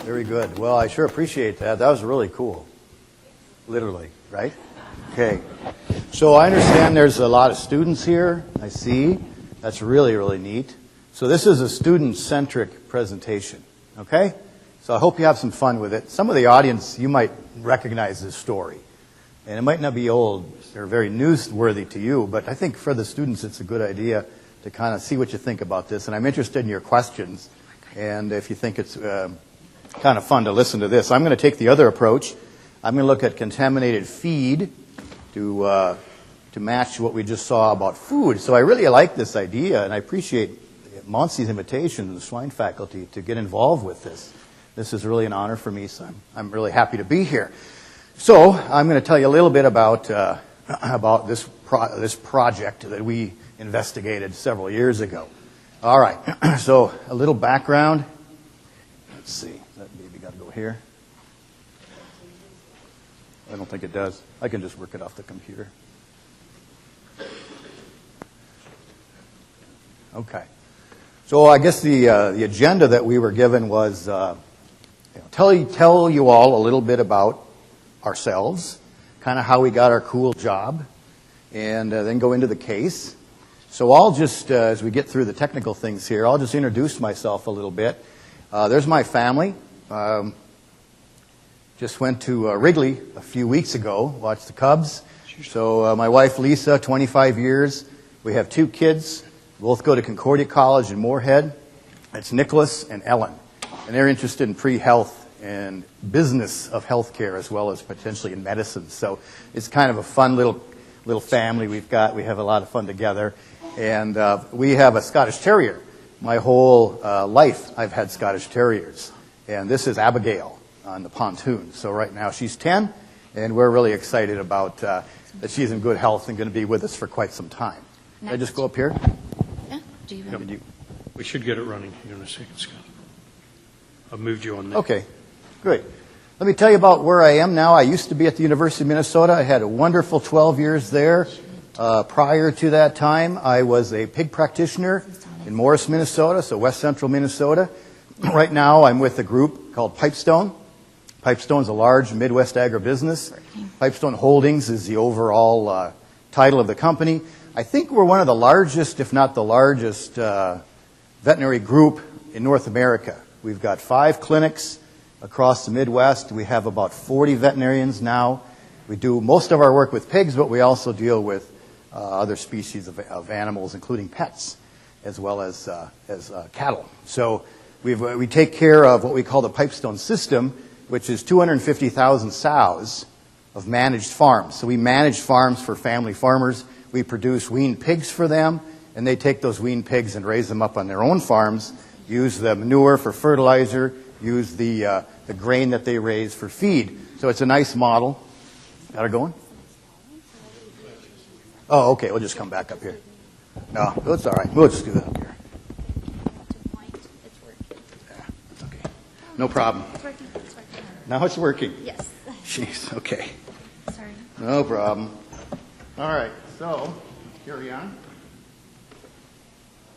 Very good. Well, I sure appreciate that. That was really cool. Literally, right? Okay. So I understand there's a lot of students here. I see. That's really, really neat. So this is a student-centric presentation, okay? So I hope you have some fun with it. Some of the audience, you might recognize this story. And it might not be old or very newsworthy to you, but I think for the students it's a good idea to kind of see what you think about this. And I'm interested in your questions. And if you think it's kind of fun to listen to this. I'm going to take the other approach. I'm going to look at contaminated feed to match what we just saw about food. So I really like this idea, and I appreciate Monsi's invitation to the swine faculty to get involved with this. This is really an honor for me, so I'm really happy to be here. So I'm going to tell you a little bit about this project that we investigated several years ago. All right, so a little background. Let's see. That maybe got to go here. I don't think it does. I can just work it off the computer. Okay. So I guess the agenda that we were given was tell you all a little bit about ourselves, kind of how we got our cool job, and then go into the case. So I'll just, as we get through the technical things here, I'll just introduce myself a little bit. There's my family. Just went to Wrigley a few weeks ago, watched the Cubs. So my wife Lisa, 25 years. We have 2 kids. Both go to Concordia College in Moorhead. It's Nicholas and Ellen. And they're interested in pre-health and business of healthcare as well as potentially in medicine. So it's kind of a fun little family we've got. We have a lot of fun together. And we have a Scottish Terrier. My whole life I've had Scottish Terriers. And this is Abigail on the pontoon. So right now she's 10, and we're really excited about that she's in good health and going to be with us for quite some time. Can I just go up here? Yeah. Do you want Yep. We should get it running here in a second, Scott. I've moved you on there. Okay, good. Let me tell you about where I am now. I used to be at the University of Minnesota. I had a wonderful 12 years there. Prior to that time, I was a pig practitioner in Morris, Minnesota, so west central Minnesota. Right now, I'm with a group called Pipestone. Pipestone is a large Midwest agribusiness. Pipestone Holdings is the overall title of the company. I think we're one of the largest, if not the largest, veterinary group in North America. We've got 5 clinics across the Midwest. We have about 40 veterinarians now. We do most of our work with pigs, but we also deal with other species of animals, including pets, as well as cattle. So we take care of what we call the Pipestone system, which is 250,000 sows of managed farms. So we manage farms for family farmers. We produce weaned pigs for them, and they take those weaned pigs and raise them up on their own farms, use the manure for fertilizer, use the grain that they raise for feed. So it's a nice model. Got it going? Oh, okay. We'll just come back up here. No, it's all right. We'll just do that up here. Yeah, okay. No problem. It's working. It's working. Now it's working. Yes. Jeez, okay. Sorry. No problem. All right, so carry on.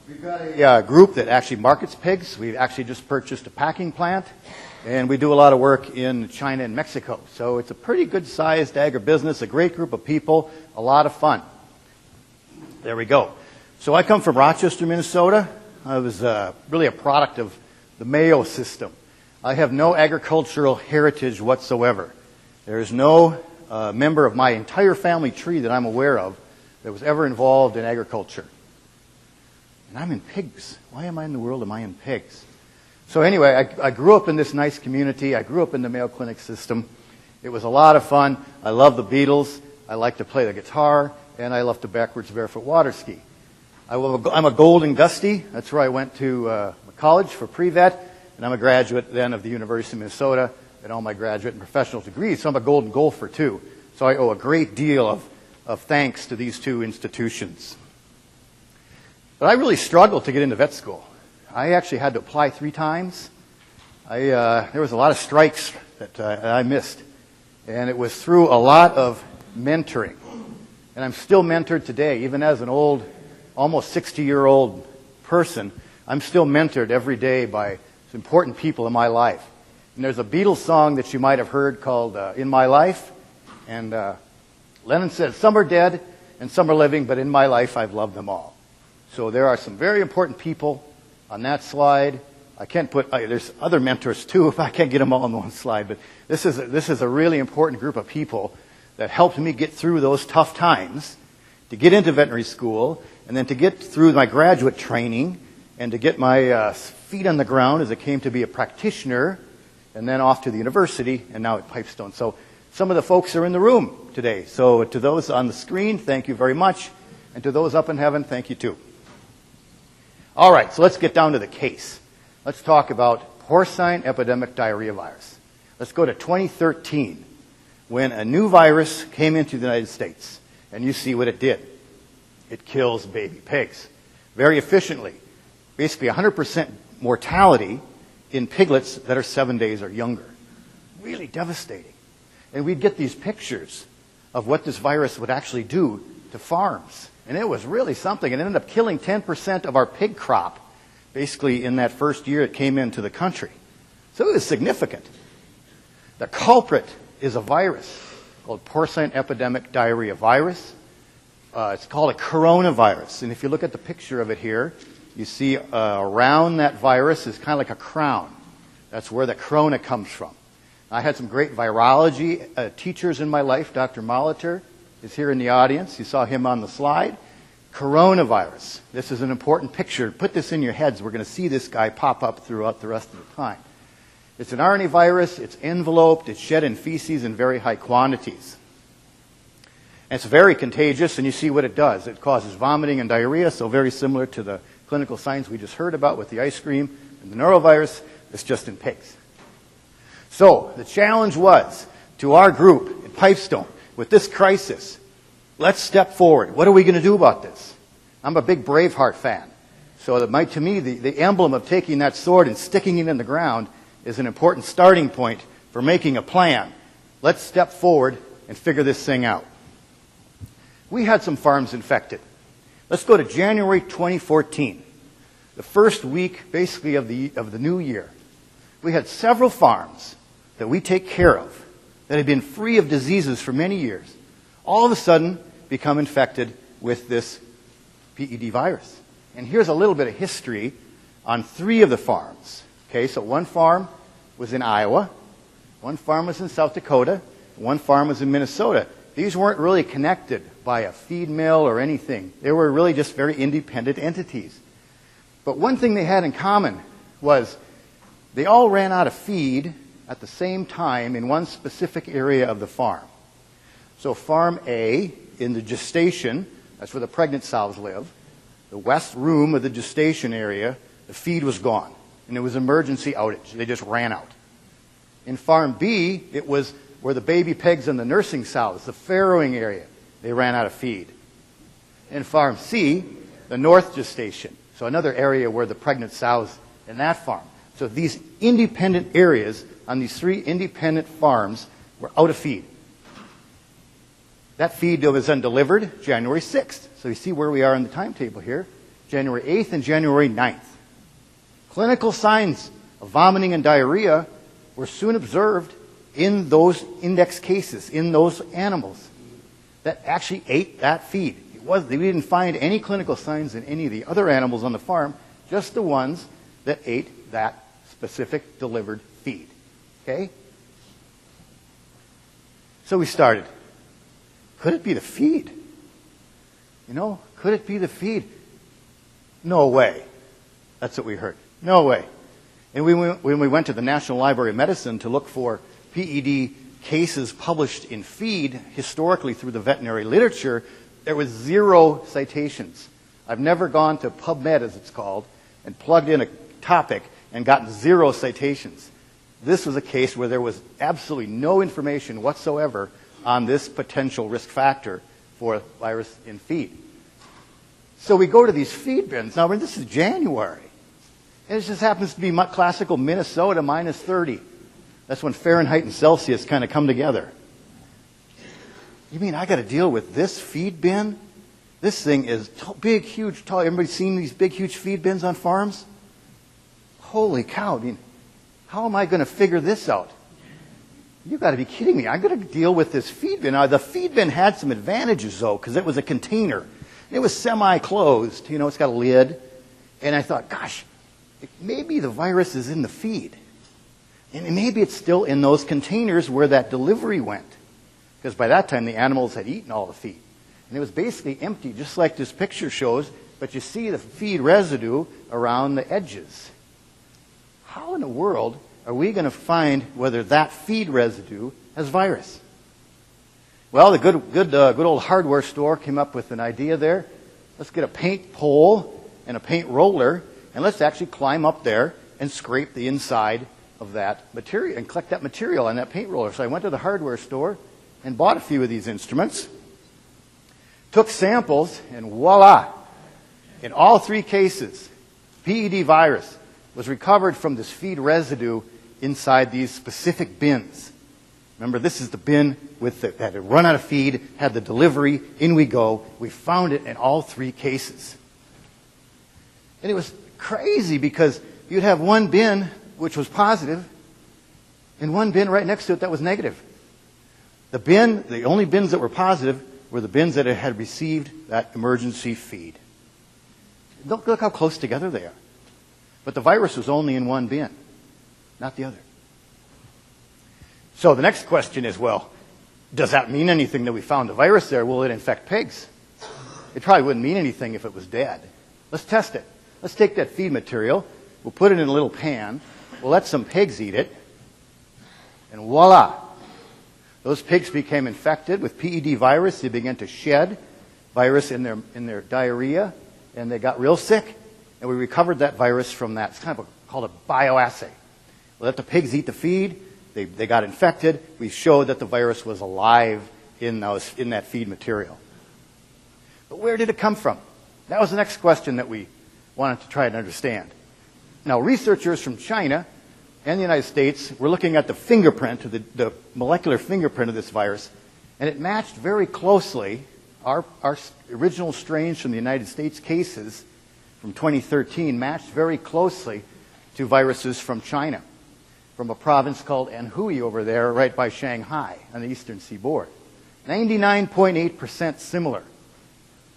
We've got a group that actually markets pigs. We've actually just purchased a packing plant, and we do a lot of work in China and Mexico. So it's a pretty good-sized agribusiness, a great group of people, a lot of fun. There we go. So I come from Rochester, Minnesota. I was really a product of the Mayo system. I have no agricultural heritage whatsoever. There is no member of my entire family tree that I'm aware of that was ever involved in agriculture. And I'm in pigs. Why am I in the world am I in pigs? So anyway, I grew up in this nice community. I grew up in the Mayo Clinic system. It was a lot of fun. I love the Beatles. I like to play the guitar. And I love to backwards barefoot water ski. I'm a Golden Gusty. That's where I went to college for pre-vet. And I'm a graduate then of the University of Minnesota and all my graduate and professional degrees. So I'm a Golden Gopher too. So I owe a great deal of thanks to these 2 institutions. But I really struggled to get into vet school. I actually had to apply 3 times. There was a lot of strikes that I missed. And it was through a lot of mentoring. And I'm still mentored today, even as an old, almost 60-year-old person, I'm still mentored every day by some important people in my life. And there's a Beatles song that you might have heard called In My Life. And Lennon says, some are dead and some are living, but in my life I've loved them all. So there are some very important people on that slide. I can't put, there's other mentors too, if I can't get them all on one slide. But this is a really important group of people that helped me get through those tough times, to get into veterinary school, and then to get through my graduate training, and to get my feet on the ground as I came to be a practitioner, and then off to the university, and now at Pipestone. So some of the folks are in the room today. So to those on the screen, thank you very much. And to those up in heaven, thank you too. All right, so let's get down to the case. Let's talk about porcine epidemic diarrhea virus. Let's go to 2013, when a new virus came into the United States. And you see what it did. It kills baby pigs very efficiently. Basically 100% mortality in piglets that are 7 days or younger. Really devastating. And we'd get these pictures of what this virus would actually do to farms. And it was really something. It ended up killing 10% of our pig crop, basically in that first year it came into the country. So it was significant. The culprit is a virus called porcine epidemic diarrhea virus. It's called a coronavirus. And if you look at the picture of it here, you see around that virus is kind of like a crown. That's where the corona comes from. I had some great virology teachers in my life. Dr. Molitor is here in the audience. You saw him on the slide. Coronavirus. This is an important picture. Put this in your heads. We're going to see this guy pop up throughout the rest of the time. It's an RNA virus. It's enveloped. It's shed in feces in very high quantities. And it's very contagious, and you see what it does. It causes vomiting and diarrhea, so very similar to the clinical signs we just heard about with the ice cream and the norovirus. It's just in pigs. So the challenge was to our group at Pipestone, with this crisis, let's step forward. What are we going to do about this? I'm a big Braveheart fan. So that to me, the emblem of taking that sword and sticking it in the ground is an important starting point for making a plan. Let's step forward and figure this thing out. We had some farms infected. Let's go to January 2014, the first week basically of the new year. We had several farms that we take care of that had been free of diseases for many years, all of a sudden become infected with this PED virus. And here's a little bit of history on 3 of the farms. Okay, so one farm was in Iowa, one farm was in South Dakota, one farm was in Minnesota. These weren't really connected by a feed mill or anything. They were really just very independent entities. But one thing they had in common was they all ran out of feed at the same time in one specific area of the farm. So farm A, in the gestation, that's where the pregnant sows live, the west room of the gestation area, the feed was gone. And it was emergency outage. They just ran out. In farm B, it was where the baby pigs and the nursing sows, the farrowing area, they ran out of feed. In farm C, the north gestation, so another area where the pregnant sows in that farm. So these independent areas on these 3 independent farms were out of feed. That feed was then delivered January 6th. So you see where we are in the timetable here. January 8th and January 9th. Clinical signs of vomiting and diarrhea were soon observed in those index cases, in those animals that actually ate that feed. We didn't find any clinical signs in any of the other animals on the farm, just the ones that ate that specific delivered feed. Okay? So we started. Could it be the feed? You know, could it be the feed? No way. That's what we heard. No way. And when we went to the National Library of Medicine to look for PED cases published in feed historically through the veterinary literature, there was 0 citations. I've never gone to PubMed, as it's called, and plugged in a topic and gotten 0 citations. This was a case where there was absolutely no information whatsoever on this potential risk factor for virus in feed. So we go to these feed bins. Now, this is January. And it just happens to be classical Minnesota minus 30. That's when Fahrenheit and Celsius kind of come together. You mean I got to deal with this feed bin This thing is big, huge, tall. Everybody seen these big, huge feed bins on farms? Holy cow. I mean, how am I going to figure this out? You've got to be kidding me. I'm going to deal with this feed bin. Now, the feed bin had some advantages, though, because it was a container. It was semi-closed. You know, it's got a lid. And I thought, gosh, maybe the virus is in the feed. And maybe it's still in those containers where that delivery went. Because by that time, the animals had eaten all the feed. And it was basically empty, just like this picture shows. But you see the feed residue around the edges. How in the world are we going to find whether that feed residue has virus? Well, the good old hardware store came up with an idea there. Let's get a paint pole and a paint roller, and let's actually climb up there and scrape the inside of that material and collect that material on that paint roller. So I went to the hardware store and bought a few of these instruments, took samples, and voila! In all 3 cases, PED virus was recovered from this feed residue inside these specific bins. Remember, this is the bin that had run out of feed, had the delivery, in we go. We found it in all 3 cases. And it was crazy because you'd have one bin which was positive and one bin right next to it that was negative. The only bins that were positive were the bins that had received that emergency feed. Look how close together they are. But the virus was only in one bin, not the other. So the next question is, well, does that mean anything that we found the virus there? Will it infect pigs? It probably wouldn't mean anything if it was dead. Let's test it. Let's take that feed material. We'll put it in a little pan. We'll let some pigs eat it. And voila. Those pigs became infected with PED virus. They began to shed virus in their diarrhea. And they got real sick. And we recovered that virus from that. It's kind of called a bioassay. We let the pigs eat the feed. They got infected. We showed that the virus was alive in that feed material. But where did it come from? That was the next question that we wanted to try and understand. Now, researchers from China and the United States were looking at the fingerprint, the molecular fingerprint of this virus, and it matched very closely our original strains from the United States cases from 2013 matched very closely to viruses from China, from a province called Anhui over there, right by Shanghai on the eastern seaboard. 99.8% similar.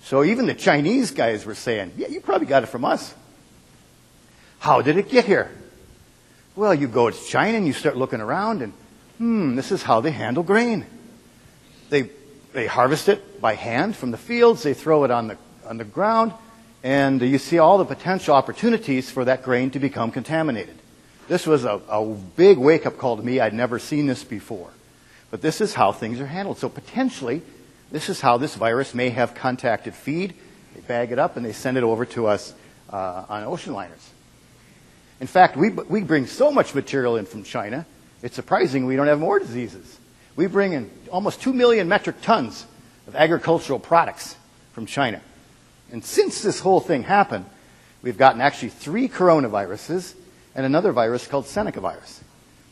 So even the Chinese guys were saying, yeah, you probably got it from us. How did it get here? Well, you go to China and you start looking around and, this is how they handle grain. They harvest it by hand from the fields, they throw it on the ground, and you see all the potential opportunities for that grain to become contaminated. This was a big wake-up call to me. I'd never seen this before. But this is how things are handled. So potentially, this is how this virus may have contacted feed. They bag it up and they send it over to us on ocean liners. In fact, we bring so much material in from China, it's surprising we don't have more diseases. We bring in almost 2 million metric tons of agricultural products from China. And since this whole thing happened, we've gotten actually 3 coronaviruses and another virus called Seneca virus.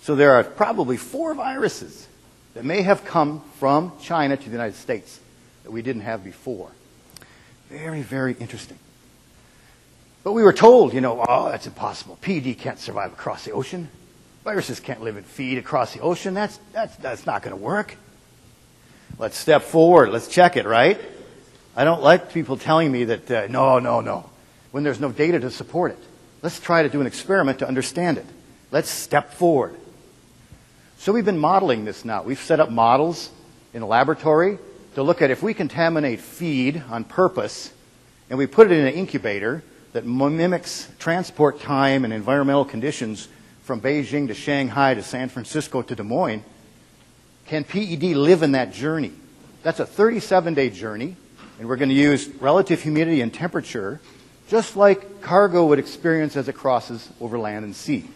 So there are probably 4 viruses that may have come from China to the United States that we didn't have before. Very, very interesting. But we were told, oh, that's impossible. PED can't survive across the ocean. Viruses can't live in feed across the ocean. That's not going to work. Let's step forward. Let's check it, right? I don't like people telling me that, no, when there's no data to support it. Let's try to do an experiment to understand it. Let's step forward. So we've been modeling this now. We've set up models in a laboratory to look at if we contaminate feed on purpose and we put it in an incubator that mimics transport time and environmental conditions from Beijing to Shanghai to San Francisco to Des Moines, can PED live in that journey? That's a 37-day journey, and we're going to use relative humidity and temperature just like cargo would experience as it crosses over land and sea.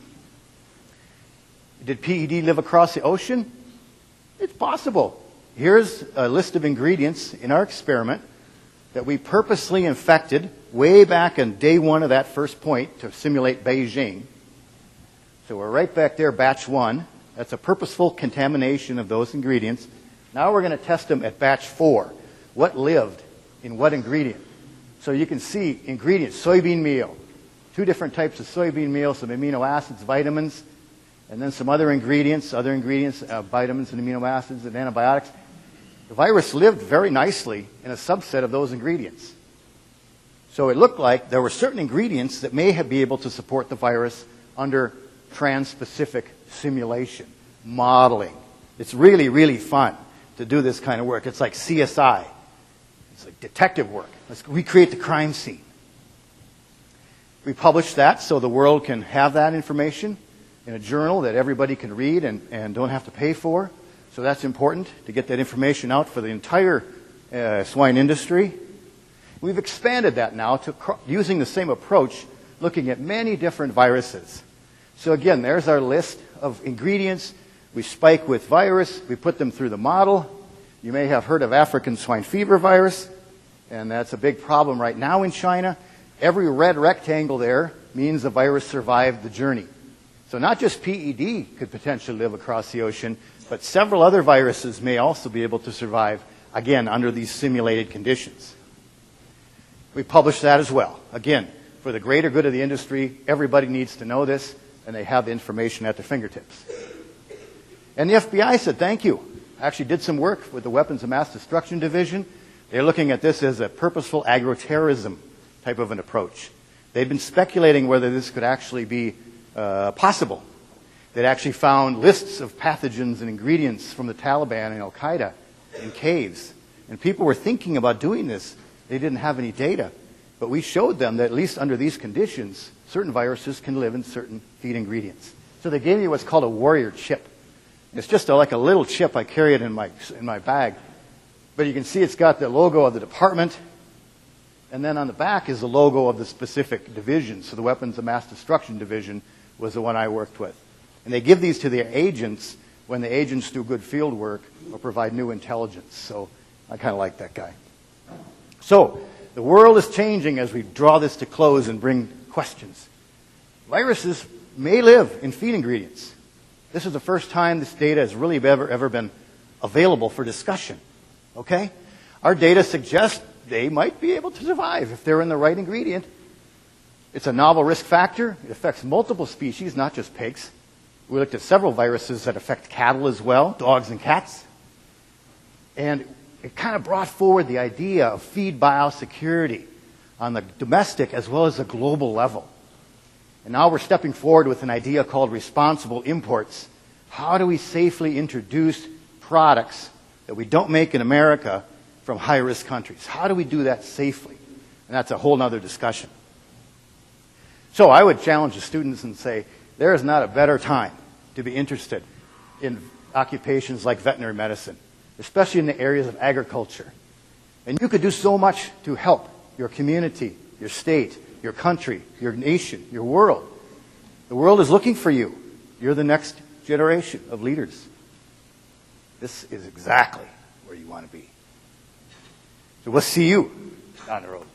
Did PED live across the ocean? It's possible. Here's a list of ingredients in our experiment that we purposely infected way back on day 1 of that first point to simulate Beijing. So we're right back there, batch 1. That's a purposeful contamination of those ingredients. Now we're going to test them at batch 4. What lived in what ingredient. So you can see ingredients, soybean meal, 2 different types of soybean meal, some amino acids, vitamins, and then some other ingredients, vitamins and amino acids and antibiotics. The virus lived very nicely in a subset of those ingredients. So it looked like there were certain ingredients that may be able to support the virus under trans-specific simulation, modeling. It's really, really fun to do this kind of work. It's like CSI. It's like detective work. Let's recreate the crime scene. We publish that so the world can have that information in a journal that everybody can read and don't have to pay for. So that's important to get that information out for the entire swine industry. We've expanded that now to using the same approach, looking at many different viruses. So again, there's our list of ingredients. We spike with virus. We put them through the model. You may have heard of African swine fever virus, and that's a big problem right now in China. Every red rectangle there means the virus survived the journey. So not just PED could potentially live across the ocean, but several other viruses may also be able to survive, again, under these simulated conditions. We publish that as well. Again, for the greater good of the industry, everybody needs to know this, and they have the information at their fingertips. And the FBI said, thank you. Actually did some work with the Weapons of Mass Destruction Division. They're looking at this as a purposeful agroterrorism type of an approach. They've been speculating whether this could actually be possible. They'd actually found lists of pathogens and ingredients from the Taliban and Al-Qaeda in caves. And people were thinking about doing this. They didn't have any data. But we showed them that at least under these conditions, certain viruses can live in certain feed ingredients. So they gave me what's called a warrior chip. It's just like a little chip. I carry it in my bag. But you can see it's got the logo of the department. And then on the back is the logo of the specific division. So the Weapons of Mass Destruction Division was the one I worked with. And they give these to their agents when the agents do good field work or provide new intelligence. So I kind of like that guy. So the world is changing as we draw this to close and bring questions. Viruses may live in feed ingredients. This is the first time this data has really ever been available for discussion. Okay? Our data suggests they might be able to survive if they're in the right ingredient. It's a novel risk factor. It affects multiple species, not just pigs. We looked at several viruses that affect cattle as well, dogs and cats. And it kind of brought forward the idea of feed biosecurity on the domestic as well as the global level. And now we're stepping forward with an idea called responsible imports. How do we safely introduce products that we don't make in America from high-risk countries? How do we do that safely? And that's a whole other discussion. So I would challenge the students and say, there is not a better time to be interested in occupations like veterinary medicine, especially in the areas of agriculture. And you could do so much to help your community, your state, your country, your nation, your world. The world is looking for you. You're the next generation of leaders. This is exactly where you want to be. So we'll see you down the road.